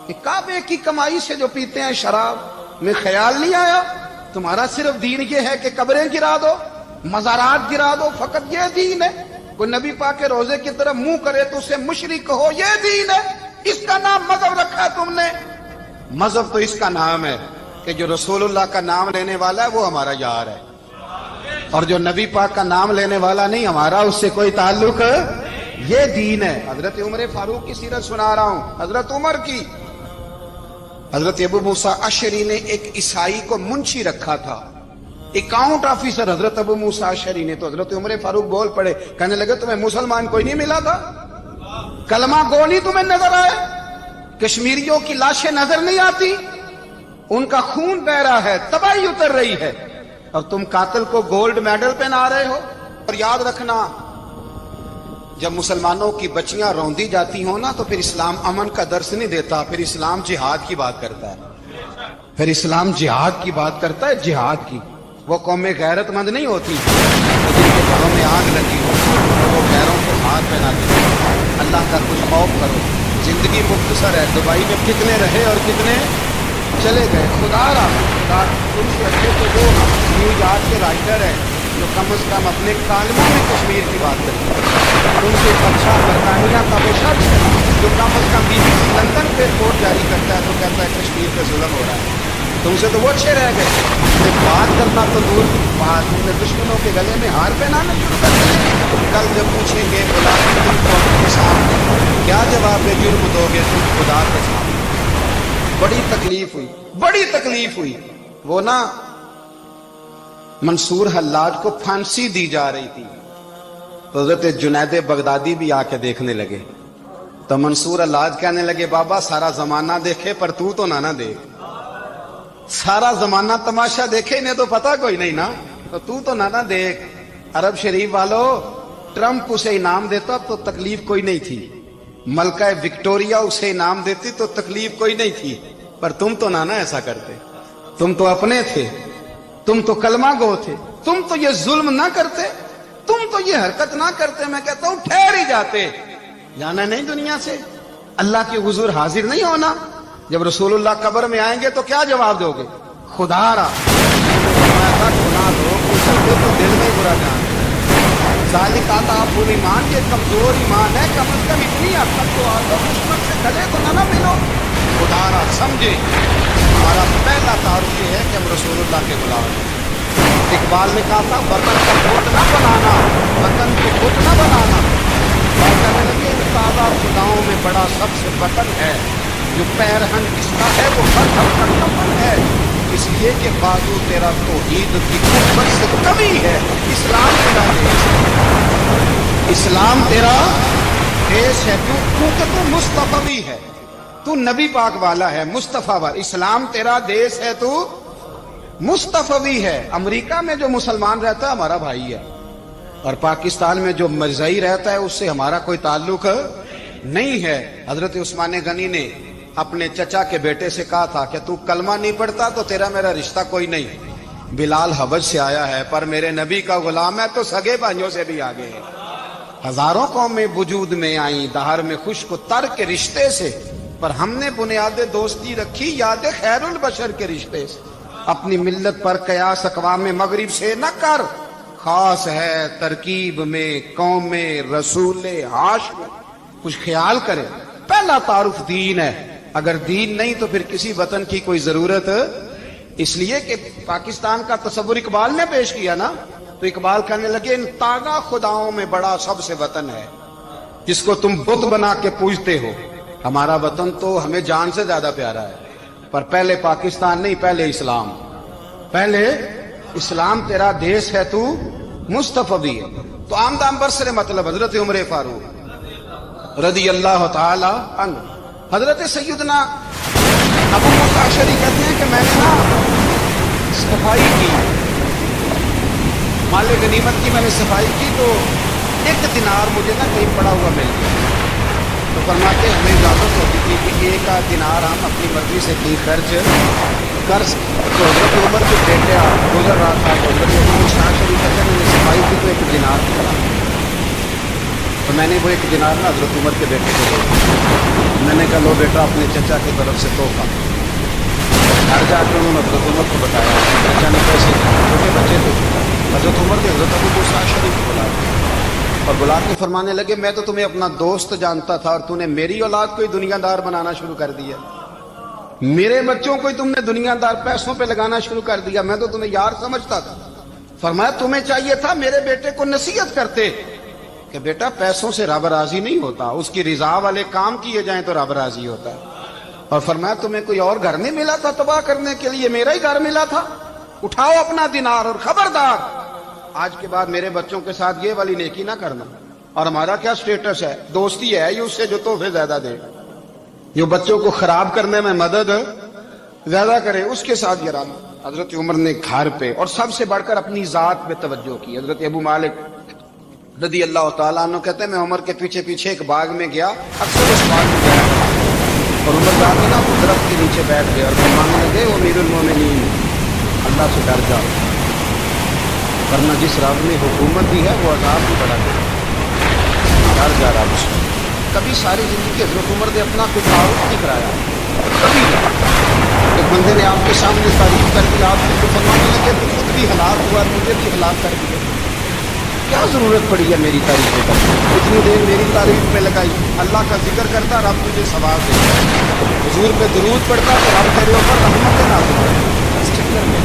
कि काबे की कमाई से जो पीते हैं शराब। में ख्याल नहीं आया तुम्हारा सिर्फ दीन ये है कि कब्रें गिरा दो, मज़ारात गिरा दो, फकत ये दीन है? कोई नबी पाक के रोजे की तरफ मुंह करे तो उसे मुशरिक कहो, ये दीन है? इसका नाम मजहब रखा है तुमने। मजहब तो इसका नाम है कि जो रसूलुल्लाह का नाम लेने वाला है वो हमारा यार है, और जो नबी पाक का नाम लेने वाला नहीं, हमारा उससे कोई ताल्लुक, ये दीन है। हजरत उमर फारूक की सीरत सुना रहा हूं, हजरत उमर की। हजरत अबू मूसा अशरी ने एक ईसाई को मुंशी रखा था, अकाउंट ऑफिसर हजरत अबू मूसा अशरी ने। तो हजरत उमर फारूक बोल पड़े, कहने लगे तुम्हें मुसलमान कोई नहीं मिला था? कलमा गो नहीं तुम्हें नजर आए? कश्मीरियों की लाशें नजर नहीं आती? उनका खून बह रहा है, तबाही उतर रही है, और तुम कातिल को गोल्ड मेडल पहना रहे हो। और याद रखना, जब मुसलमानों की बच्चियां रौंदी जाती हो ना, तो फिर इस्लाम अमन का दर्श नहीं देता, फिर इस्लाम जिहाद की बात करता है, फिर इस्लाम जिहाद की बात करता है, जिहाद की। वो कौमें गैरतमंद नहीं होती जिनके घरों में आग लगी हो, वो गैरों को हाथ पहनाती हो। अल्लाह का कुछ खौफ करो, जिंदगी मुख्तसर है। दुबई में कितने रहे और कितने चले गए, खुदा खुदा तुमसे अच्छे तो वो न्यूज आज के राइटर है जो कम से कम अपने कालमों में कश्मीर की बात करते हैं। तुमसे अच्छा बरतानिया का वो शख्स है जो कम से कम BBC लंदन पे रिपोर्ट जारी करता है तो कहता है कश्मीर पे जुल्म हो रहा है। तुमसे तो वो अच्छे रह गए, बात करना तो दूर की बात, तुमने दुश्मनों के गले में हार पहनाना शुरू कर दिया। कल जब पूछेंगे खुदा के सामने क्या जवाब है, जुर्म दोगे तुम खुदा के सामने। बड़ी तकलीफ हुई, बड़ी तकलीफ हुई। वो ना मंसूर हल्लाज को फांसी दी जा रही थी, तो हज़रत जुनैद बगदादी भी आके देखने लगे। तो मंसूर हल्लाज कहने लगे, बाबा सारा जमाना देखे पर तू तो ना देख, सारा जमाना तमाशा देखे, इन्हें तो पता कोई नहीं ना, तो तू तो ना देख। अरब शरीफ वालों, ट्रंप उसे इनाम देता तो तकलीफ कोई नहीं थी, मलका विक्टोरिया उसे इनाम देती तो तकलीफ कोई नहीं थी, पर तुम तो ना ऐसा करते। तुम तो अपने थे, तुम तो कलमा गो थे, तुम तो ये जुल्म ना करते, तुम तो ये हरकत ना करते। मैं कहता हूं ठहर ही जाते, जाना नहीं दुनिया से, अल्लाह के हुजूर हाजिर नहीं होना। जब रसूलुल्लाह कब्र में आएंगे तो क्या जवाब दोगे? खुदारा गुनाह तो दिल में बुरा जान सालिक आता फुल ईमान, ये कमजोर ईमान है, कम से कम इतनी अकल तो आ, दुश्मन से गले तो ना मिलो। खुदारा समझे, हमारा पहला तारुफ ये है कि हम रसूलुल्लाह के गुलाम हैं। इकबाल ने कहा था वतन का खोट ना बनाना, वतन को खोट ना बनाना। और कहने लगे ताज़ा खुदाओं में बड़ा सबसे वतन है, जो पैरहन किसका है वो मजहब का कफन है, इसलिए कि बाजू तेरा तौहीद की कुव्वत से कमी है, इस्लाम के नाते इस्लाम तेरा देश है, तू मुस्तफवी है, तू नबी पाक वाला है, मुस्तफा वाला। इस्लाम तेरा देश है, तू मुस्तफवी है। अमेरिका में जो मुसलमान रहता है हमारा भाई है, और पाकिस्तान में जो मरज़ई रहता है उससे हमारा कोई ताल्लुक नहीं है। हजरत उस्मान गनी ने अपने चचा के बेटे से कहा था कि तू कलमा नहीं पढ़ता तो तेरा मेरा रिश्ता कोई नहीं। बिलाल हबश से आया है पर मेरे नबी का गुलाम है तो सगे भाइयों से भी आगे है। हजारों कौमें वजूद में आई दहर में खुश को तर के रिश्ते से, पर हमने बुनियाद दोस्ती रखी याद खैरुल बशर के रिश्ते से। अपनी मिल्लत पर कयास अक़वाम मगरिब से न कर, खास है तरकीब में कौम रसूल हाशिम। कुछ ख्याल करे, पहला तारुफ दीन है, अगर दीन नहीं तो फिर किसी वतन की कोई जरूरत। इसलिए कि पाकिस्तान का तस्वुर इकबाल ने पेश किया ना, तो इकबाल कहने लगे इन तागा खुदाओं में बड़ा सबसे वतन है जिसको तुम बुत बना के पूजते हो। हमारा वतन तो हमें जान से ज्यादा प्यारा है, पर पहले पाकिस्तान नहीं, पहले इस्लाम। पहले इस्लाम तेरा देश है, तू मुस्तफवी है। तो आमदाम बरसरे मतलब हजरत उमर फारूक रदी अल्लाह ताला अन्हु। हजरत सैयदना अबू मूसा अशअरी कहते हैं कि मैंने ना सफाई की, माले गनीमत की मैंने सफाई की, तो एक दिनार मुझे ना कहीं पड़ा हुआ मिल गया। तो फरमाते हमें इजाजत होती थी कि एक आध दिनार हम अपनी मर्जी से कहीं खर्च कर। तो हजरत उमर के बेटे गुजर रहा था, तो हजरत अबू मूसा अशअरी कहते हैं मैंने सफाई की तो एक दिनार पड़ा, तो मैंने वो एक दिनार ना हजरत उमर के बेटे को दिया। मैंने कहा लो बेटा अपने चचा की तरफ से तोहफा। घर जाकर उन्होंने हजरत उमर को बताया, चचा ने पैसे छोटे बच्चे थे। हजरत उमर ने हजरत अबू मूसा अशअरी को बुलाया और बुला के फरमाने लगे मैं तो तुम्हें अपना दोस्त जानता था और तूने मेरी औलाद को ही दुनियादार बनाना शुरू कर दिया। मेरे बच्चों को ही तुमने दुनियादार पैसों पे लगाना शुरू कर दिया, मैं तो तुम्हें यार समझता था। फरमाया तुम्हें चाहिए था मेरे बेटे को नसीहत करते कि बेटा पैसों से रब राजी नहीं होता, उसकी रिजा वाले काम किए जाएं तो रब राजी होता है। और फरमाया तुम्हें कोई और घर नहीं मिला था तबाह करने के लिए, मेरा ही घर मिला था, उठाओ अपना दिनार और खबरदार आज के बाद मेरे बच्चों के साथ ये वाली नेकी ना करना। और हमारा क्या स्टेटस है, दोस्ती है ये उससे जो तोहफे ज्यादा दे, जो बच्चों को खराब करने में मदद ज्यादा करे उसके साथ ये रहना। हजरत उमर ने घर पे और सबसे बढ़कर अपनी जात पे तवज्जो की। हजरत अबू मालिक रदी अल्लाह ताला अन्हु कहते हैं मैं उमर के पीछे पीछे एक बाग में गया, अक्सर उस बाग में गया और उमर जाके ना दरख्त के नीचे बैठ गए और फरमाने लगे वो अमीरुल मोमिनीन अल्लाह से डर जाओ, वरना जिस रब ने हुकूमत दी है वो अज़ाब भी बड़ा दे। डर जा रहा उसको। कभी सारी जिंदगी हजरत उमर ने अपना कोई तारुफ नहीं कराया, कभी एक बंदे ने आपके सामने तारीफ कर दी, आप तो फरमाने लगे तो खुद भी हलाक हुआ, मुझे भी हलाक कर दिया, क्या जरूरत पड़ी है मेरी तारीफ करने, इतनी देर मेरी तारीफ में लगाई। अल्लाह का जिक्र करता रब तुझे सवाब देता, हुजूर पे दुरूद पड़ता तो रब तेरे ऊपर रहमत नाज़िल करता। इस चक्कर में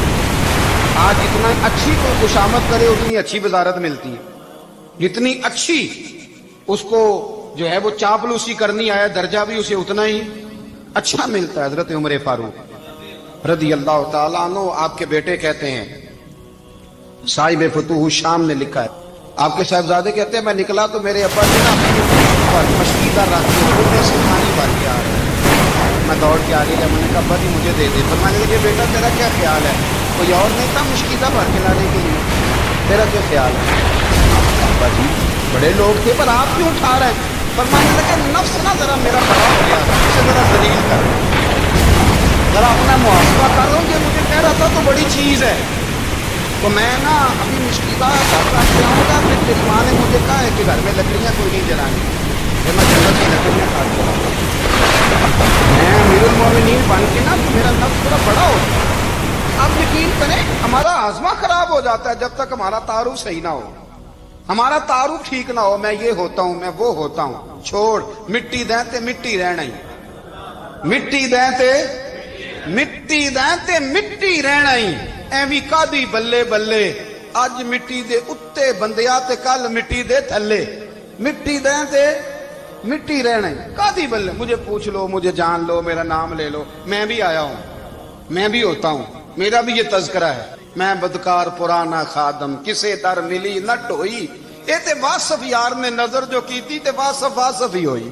आज जितना अच्छी कोई खुशामद करे उतनी अच्छी वजारत मिलती है, जितनी अच्छी उसको जो है वो चापलूसी करनी आया दर्जा भी उसे उतना ही अच्छा मिलता है। हजरत उमर फारूक रदी अल्लाह ताला अन्हु आपके बेटे कहते हैं, साहिब फतूह शाम ने लिखा है, आपके साहबजादे कहते हैं मैं निकला तो मेरे अब्बा जी ना अपनी मशकीदार रास्ते से पानी भर के आ रहे हैं। मैं दौड़ के आगे गया, मैंने कहा अब्बा जी मुझे दे दे। फरमाने लगे बेटा तेरा क्या ख्याल है, कोई और नहीं था मुश्किला भर के लाने के लिए, तेरा क्या ख्याल है। अब्बा जी बड़े लोग थे पर आप क्यों उठा रहे हैं। फरमाने लगे नफ्स ना जरा मेरा बड़ा हो गया, इसे जरा जलील कर, जरा अपना मुहासबा कर लो, ये मुझे कह रहा था तो बड़ी चीज है, तो मैं ना अभी मुश्किला घर रख के आऊँगा, फिर तेरी माँ ने मुझे कहा है कि घर में लकड़ियाँ कोई नहीं जलानी, फिर मैं जंगल की लकड़ियाँ काट चलाऊँगा। मैं अमीरुल मोमिनीन बन के ना तो मेरा नफ्स थोड़ा बड़ा हो। आप यकीन करें हमारा आजमा खराब हो जाता है जब तक हमारा तारुफ सही ना हो, हमारा तारुफ ठीक ना हो। मैं ये होता हूँ, मैं वो होता हूँ, छोड़ मिट्टी देते मिट्टी रहना ही, मिट्टी देते मिट्टी देते मिट्टी रहना ही। ਐਵੇਂ ਕਾਦੀ ਬੱਲੇ ਬੱਲੇ ਅੱਜ ਮਿੱਟੀ ਦੇ ਉੱਤੇ ਬੰਦਿਆ ਤੇ ਕੱਲ ਮਿੱਟੀ ਦੇ ਥੱਲੇ, मिट्टी दें ते मिट्टी रहना ही कादी बल्ले। मुझे पूछ लो, मुझे जान लो, मेरा नाम ले लो, मैं भी आया हूं, मैं भी होता हूं, मेरा भी ये तज़किरा है। मैं बदकार पुराना खादम, किसे दर मिली न ढोई, یہ تے واصف یار نے نظر جو کی تھی تے واصف واصف ہی ہوئی.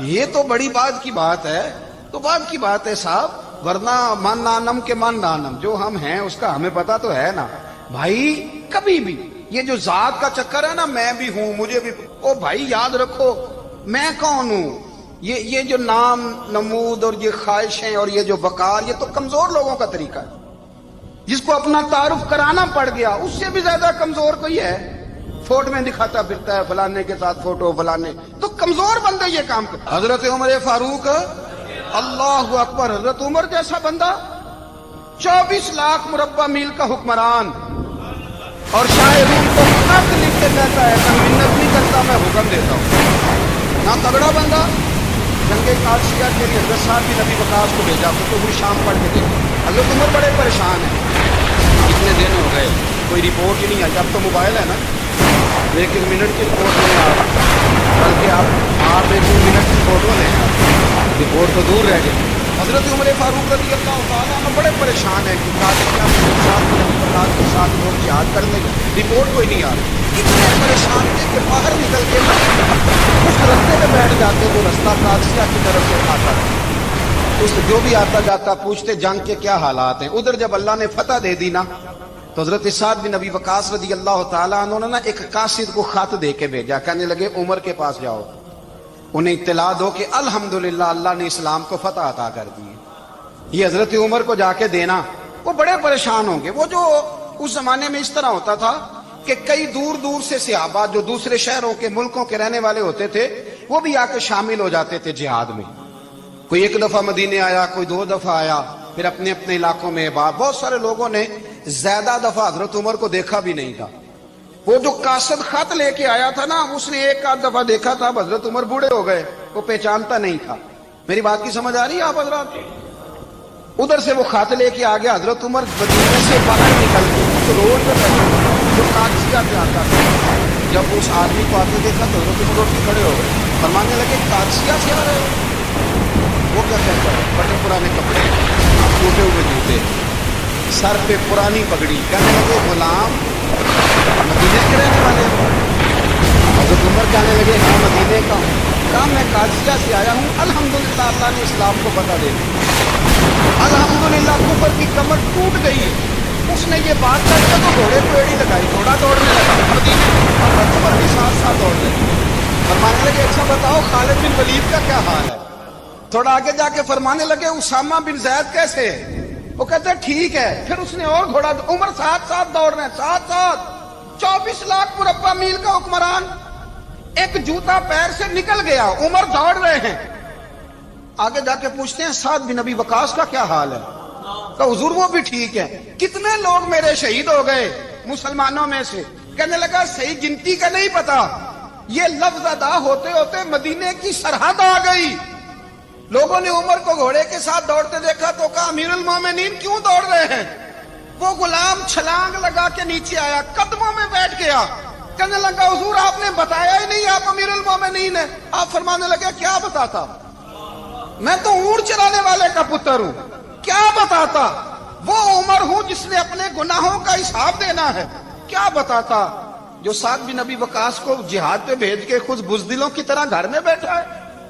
یہ تو بڑی بات کی بات ہے. تو بات کی بات ہے صاحب، ورنہ من نانم کے من نانم جو ہم ہیں اس کا ہمیں پتا تو ہے نا بھائی. کبھی بھی یہ جو ذات کا چکر ہے نا، میں بھی ہوں مجھے بھی، او بھائی یاد رکھو میں کون ہوں. یہ جو نام نمود اور یہ خواہشیں اور یہ جو وقار، یہ تو کمزور لوگوں کا طریقہ ہے. جس کو اپنا تعارف کرانا پڑ گیا اس سے بھی زیادہ کمزور کوئی ہے. فوٹو میں دکھاتا پھرتا ہے فلانے کے ساتھ فوٹو فلانے، تو کمزور بندے یہ کام کرتے. حضرت عمر فاروق اللہ اکبر، حضرت عمر جیسا بندہ 24 لاکھ مربع میل کا حکمران، اور شاہ روم کو خط لکھ کے کہتا ہے میں منت نہیں کرتا میں حکم دیتا ہوں. نہ تگڑا بندہ. جنگ قادسیہ کے لیے 10 سال بھی نبی وقاص کو بھیجا تو وہ شام پڑھ کے دیکھا. حضرت عمر بڑے پریشان ہیں، کتنے دن ہو گئے کوئی رپورٹ ہی نہیں آئی. اب تو موبائل ہے نا، 1 منٹ کی رپورٹ نہیں آ رہی، بلکہ آپ 1 منٹ کی فوٹو لیں، رپورٹ تو دور رہ گئی. حضرت عمر فاروق رضی اللہ تعالیٰ عنہ بڑے پریشان ہیں کہ قادسیہ کے ساتھ نبی وقاص کے ساتھ لوگ جہاد کرنے گئے، رپورٹ کوئی نہیں آ رہی. اتنے پریشان تھے کہ باہر نکل کے اس رستے پہ بیٹھ جاتے جو رستہ قادسیہ کی طرف سے آتا ہے. اس جو بھی آتا جاتا پوچھتے جنگ کے کیا حالات ہیں. ادھر جب اللہ نے فتح دے دی نا، تو حضرت سعد بن نبی وقاص رضی اللہ تعالیٰ عنہ نے نا ایک قاصد کو خط دے کے بھیجا. کہنے لگے عمر کے پاس جاؤ، انہیں اطلاع دو کہ الحمدللہ اللہ نے اسلام کو فتح عطا کر دی. یہ حضرت عمر کو جا کے دینا. وہ بڑے پریشان ہوں گے. وہ جو اس زمانے میں اس طرح ہوتا تھا کہ کئی دور دور سے صحابہ جو دوسرے شہروں کے ملکوں کے رہنے والے ہوتے تھے وہ بھی آ کے شامل ہو جاتے تھے جہاد میں. کوئی 1 دفعہ مدینے آیا، کوئی 2 دفعہ آیا، پھر اپنے اپنے علاقوں میں. بہت سارے لوگوں نے زیادہ دفعہ حضرت عمر کو دیکھا بھی نہیں تھا. وہ جو قاصد خط لے کے آیا تھا نا، اس نے 1 دفعہ دیکھا تھا. حضرت عمر بوڑھے ہو گئے، وہ پہچانتا نہیں تھا. میری بات کی سمجھ آ رہی ہے آپ حضرات؟ ادھر سے وہ خط لے کے آ گیا. حضرت عمر مدینے سے باہر نکل کے اس روڈ پہ جو قادسیہ پہ آتا تھا، جب اس آدمی کو آتے دیکھا تو حضرت عمر اٹھ کے کھڑے ہو گئے، فرمانے لگے قادسیہ سے آ رہے ہو؟ وہ کیا کہتا ہے؟ پٹے پرانے کپڑے، ٹوٹے ہوئے جوتے، سر پہ پرانی پگڑی. کہنے لگے غلام مدینے کے رہنے والے ہو؟ حضرت عمر کہنے لگے ہاں مدینے کا ہوں. کہا میں قادسیہ سے آیا ہوں، الحمدللہ اللہ نے اسلام کو فتح دے دی، الحمدللہ کفر کی کمر ٹوٹ گئی. اس نے یہ بات کر کے تو گھوڑے کو ایڑی لگائی، گھوڑا دوڑنے لگا مدینے، اور عمر بھی ساتھ ساتھ دوڑ رہے. فرمانے لگے اچھا بتاؤ خالد بن ولید کا کیا حال ہے؟ تھوڑا آگے جا کے فرمانے لگے اسامہ بن زید کیسے ہے؟ وہ کہتے ہیں ٹھیک ہے. پھر اس نے اور گھوڑا. عمر ساتھ ساتھ دوڑ رہے ہیں، ساتھ ساتھ. 24 لاکھ مربع میل کا حکمران، ایک جوتا پیر سے نکل گیا، عمر دوڑ رہے ہیں. آگے جا کے پوچھتے ہیں سعد بن نبی وقاص کا کیا حال ہے؟ کہ حضور وہ بھی ٹھیک ہے. کتنے لوگ میرے شہید ہو گئے مسلمانوں میں سے؟ کہنے لگا صحیح گنتی کا نہیں پتا. یہ لفظ ادا ہوتے ہوتے مدینے کی سرحد آ گئی. لوگوں نے عمر کو گھوڑے کے ساتھ دوڑتے دیکھا تو کہا امیر المومنین کیوں دوڑ رہے ہیں؟ وہ غلام چھلانگ لگا کے نیچے آیا، قدموں میں بیٹھ گیا. کہنے لگا حضور آپ نے بتایا ہی نہیں آپ امیر المومنین ہیں. آپ فرمانے لگے کیا بتاتا؟ میں تو اونٹ چرانے والے کا پتر ہوں، کیا بتاتا؟ وہ عمر ہوں جس نے اپنے گناہوں کا حساب دینا ہے. کیا بتاتا؟ جو سعد بن نبی وقاص کو جہاد پہ بھیج کے خود بزدلوں کی طرح گھر میں بیٹھا ہے.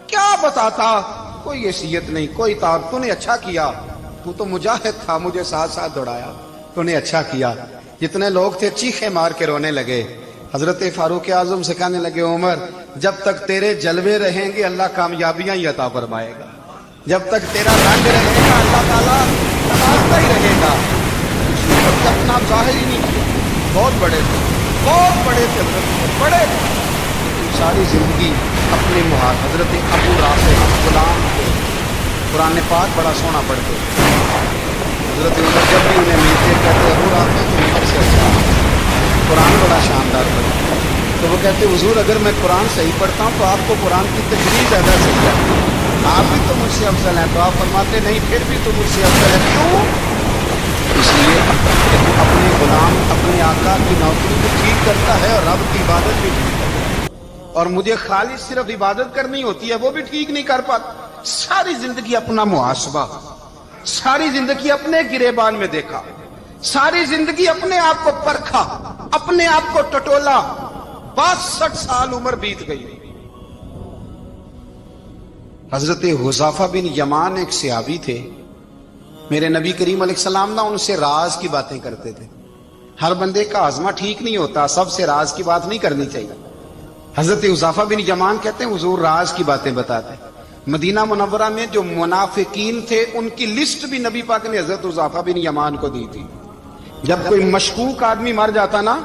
کیا بتاتا؟ کوئی حیثیت نہیں، کوئی تعارف. تو نے اچھا کیا، تو مجاہد تھا، مجھے ساتھ ساتھ دوڑایا، تو نے اچھا کیا. جتنے لوگ تھے چیخے مار کے رونے لگے. حضرت فاروق اعظم سے کہنے لگے عمر جب تک تیرے جلوے رہیں گے اللہ کامیابیاں ہی عطا فرمائے گا، جب تک تیرا رنگ رہے گا اللہ تعالیٰ نوازتا ہی رہے گا. اپنا ظاہر ہی نہیں کیا. بہت بڑے تھے، بہت بڑے تھے، بڑے ساری زندگی اپنے حضرت ابو رافع غلام تھے. قرآن پاک بڑا سونا پڑھتے. حضرت عمر جب بھی انہیں ملتے کہتے ابو رافع تو عمر سے اچھا قرآن بڑا شاندار پڑھتا. تو وہ کہتے حضور اگر میں قرآن صحیح پڑھتا ہوں تو آپ کو قرآن کی تجوید زیادہ صحیح ہے، آپ بھی تو مجھ سے افضل ہیں. تو آپ فرماتے نہیں پھر بھی تو مجھ سے افضل ہے. کیوں؟ اس لیے کہ تو اپنے غلام اپنے آقا کی نوکری بھی ٹھیک کرتا ہے اور رب کی عبادت بھی ٹھیک کرتا ہے، اور مجھے خالص صرف عبادت کرنی ہوتی ہے وہ بھی ٹھیک نہیں کر پاتا. ساری زندگی اپنا محاسبہ، ساری زندگی اپنے گریبان میں دیکھا، ساری زندگی اپنے آپ کو پرکھا، اپنے آپ کو ٹٹولا. 62 साल उम्र बीत गई। हजरत हुज़ैफा बिन यमान एक सहाबी थे, मेरे नबी करीम अलैहिस्सलाम ना उनसे राज की बातें करते थे। हर बंदे का आजमा ठीक नहीं होता, सबसे राज की बात नहीं करनी चाहिए। हजरत हुज़ैफा बिन यमान कहते हैं हुजूर राज की बातें बताते। मदीना मुनव्वरा में जो मुनाफिकीन थे उनकी लिस्ट भी नबी पाक ने हजरत हुज़ैफा बिन यमान को दी थी। जब कोई मशकूक आदमी मर जाता ना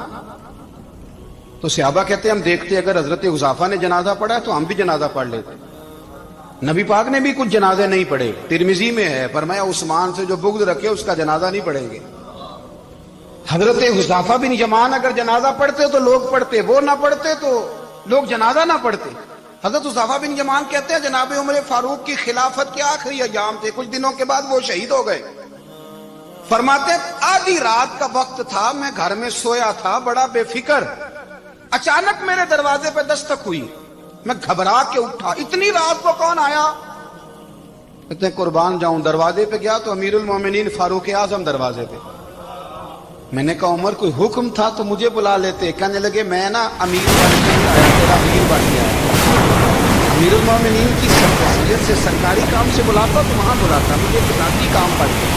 तो सहाबा कहते हम देखते अगर हजरत हुज़ैफा ने जनाजा पढ़ा तो हम भी जनाजा पढ़ लेते। नबी पाक ने भी कुछ जनाजे नहीं पढ़े, तिरमिजी में है, फरमाया उस्मान से जो बुग़्ज़ रखे उसका जनाजा नहीं पढ़ेंगे। हजरत हुज़ैफा बिन यमान अगर जनाजा पढ़ते तो लोग पढ़ते, वो ना पढ़ते तो लोग जनाजा ना पढ़ते। हजरत हुज़ैफा बिन यमान कहते हैं जनाब उमर फारूक की खिलाफत के आखिरी अय्याम थे, कुछ दिनों के बाद वो शहीद हो गए। फरमाते आधी रात का वक्त था, मैं घर में सोया था बड़ा बेफिक्र, अचानक मेरे दरवाजे पे दस्तक हुई, मैं घबरा के उठा, इतनी रात को कौन आया? इतने कुर्बान जाऊं, दरवाजे पे गया तो अमीरुल मोमिनीन फारूक आजम दरवाजे पे। मैंने कहा उमर कोई हुक्म था तो मुझे बुला लेते। कहने लगे मैं ना अमीर बन के नहीं आया, तेरा अमीर बन के आया। अमीरुल मोमिनीन की शख्सियत से सरकारी काम से बुलाता तो वहां बुलाता, मुझे ज़ाती काम पड़ गया।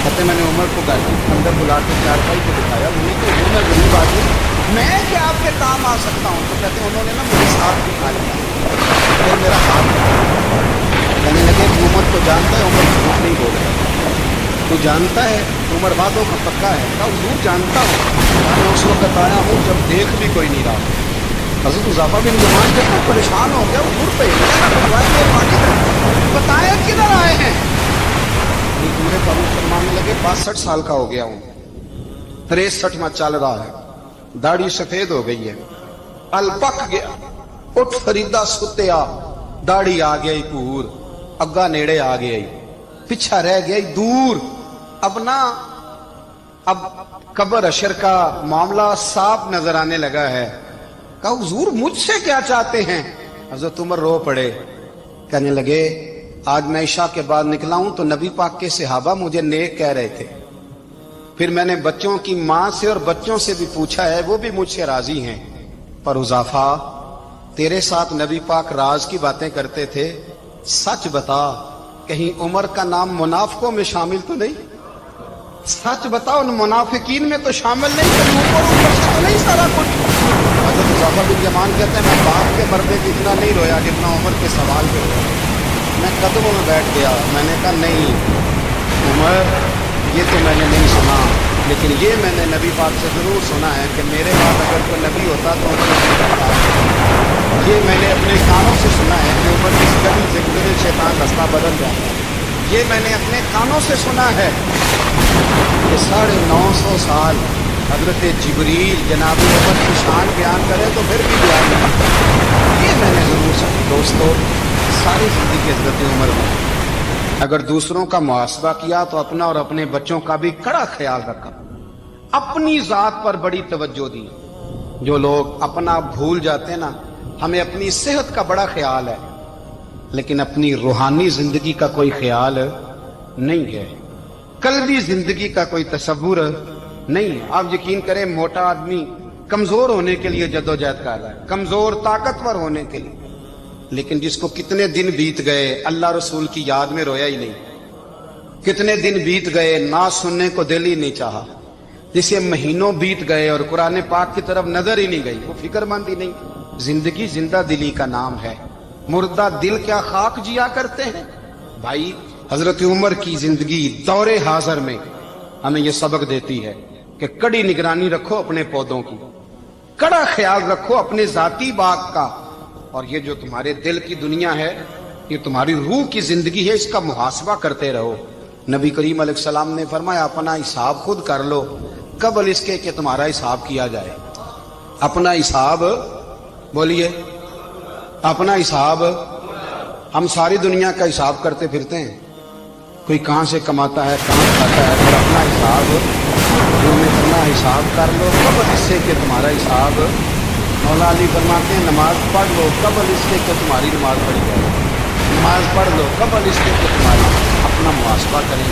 कहते मैंने उमर को घर के अंदर बुला के चारपाई को दिखाया, उन्हें तो मैं गरीब आदमी, मैं क्या आपके काम आ सकता हूँ? तो कहते उन्होंने ना मुझे साथ दिखा लिया, फिर मेरा हाथ कहने लगे उमर को जानता है, उमर झूठ नहीं बोल रहा, तू जानता है उमर वादों का पक्का है? कहा हुजूर जानता हूँ, मैं उस वक्त आया हूँ जब देख भी कोई नहीं रहा। हज़रत हुज़ैफा बिन यमान जब परेशान हो गया, हुजूर पे बताया किधर आए हैं? पूरे फरूक फरमाने लगे 62 साल का हो गया हूँ, 63 में चल रहा है, दाढ़ी सफेद हो गई है, अल पक गया, उठ फरीदा सुत्या, दाढ़ी आ गई पूर, अग्गा नेड़े आ गई, पिछा रह गई दूर। अब कब्र अशर का मामला साफ नजर आने लगा है। कहा हुजूर मुझसे क्या चाहते हैं? हजरत उमर रो पड़े, कहने लगे आज मैं इशा के बाद निकला हूं तो नबी पाक के सहाबा मुझे नेक कह रहे थे, फिर मैंने बच्चों की मां से और बच्चों से भी पूछा है, वो भी मुझसे राजी हैं। पर हुज़ैफा तेरे साथ नबी पाक राज की बातें करते थे, सच बता कहीं उमर का नाम मुनाफिकों में शामिल तो नहीं? सच बताओ उन मुनाफिकीन में तो शामिल नहीं, कहीं ऊपर से तो नहीं सारा कुछ? हज़रत हुज़ैफा बिन यमान कहते हैं मैं बाप के मरने पे इतना नहीं रोया जितना उमर के सवाल पे रोया। मैं कदमों में बैठ गया, मैंने कहा नहीं उमर ये तो मैंने नहीं सुना, लेकिन ये मैंने नबी पाक से जरूर सुना है कि मेरे बाद अगर कोई नबी होता तो ये मैंने अपने कानों से सुना है कि ऊपर किस कदम से गुजरे शैतान रास्ता बदल जाता है। ये मैंने अपने कानों से सुना है कि 950 साल हजरत जिब्रील जनाब उमर की शान बयान करे तो फिर भी बयान नहीं। ये मैंने जरूर सुना। दोस्तों सारी जिंदगी हजरत उमर में अगर दूसरों का मुहासबा किया तो अपना और अपने बच्चों का भी कड़ा ख्याल रखा, अपनी जात पर बड़ी तवज्जो दी। जो लोग अपना भूल जाते हैं ना, हमें अपनी सेहत का बड़ा ख्याल है लेकिन अपनी रूहानी जिंदगी का कोई ख्याल नहीं है, कल्बी जिंदगी का कोई तसव्वुर नहीं है। आप यकीन करें मोटा आदमी कमजोर होने के लिए जद्दोजहद कर रहा है, कमजोर ताकतवर होने के लिए, लेकिन जिसको कितने दिन बीत गए अल्लाह रसूल की याद में रोया ही नहीं, कितने दिन बीत गए ना सुनने को दिल ही नहीं चाहा, जिसे महीनों बीत गए और कुरान पाक की तरफ नजर ही नहीं गई, वो फिक्रमंद ही नहीं। जिंदगी जिंदा दिली का नाम है, मुर्दा दिल क्या खाक जिया करते हैं। भाई हजरत उमर की जिंदगी दौरे हाजिर में हमें यह सबक देती है कि कड़ी निगरानी रखो अपने पौधों की, कड़ा ख्याल रखो अपने जाती बाग का, और ये जो तुम्हारे दिल की दुनिया है, ये तुम्हारी रूह की जिंदगी है, इसका मुहासबा करते रहो। नबी करीम अलैहिस्सलाम ने फरमाया अपना हिसाब खुद कर लो कबल इसके कि तुम्हारा हिसाब किया जाए। अपना हिसाब बोलिए, अपना हिसाब। हम सारी दुनिया का हिसाब करते फिरते हैं, कोई कहां से कमाता है कहां खाता है, पर अपना हिसाब अपना हिसाब कर लो कबल इससे कि तुम्हारा हिसाब। मौला अली फरमाते हैं नमाज पढ़ लो कबल इससे कि तुम्हारी नमाज पढ़ी जाए, नमाज पढ़ लो कबल इससे कि तुम्हारी। अपना मुहासबा करें,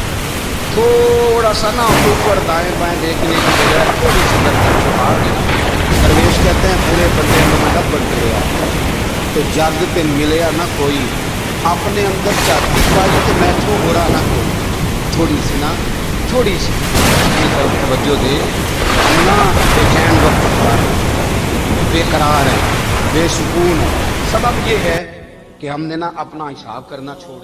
थोड़ा सा ना ऊपर दाएं बाएं देखने की बजाय थोड़ी सी दरगाह छुपा देना। दरवेश कहते हैं पूरे तो जग ते मिलया ना कोई, अपने अंदर झाती पाई तो मैथों बुरा ना कोई। थोड़ी सी ना, थोड़ी सी अपनी तरफ तवज्जो दे ना, बेचैन वक्त पर बेकरार है, बेसुकून है। सबब ये है कि हमने ना अपना हिसाब करना छोड़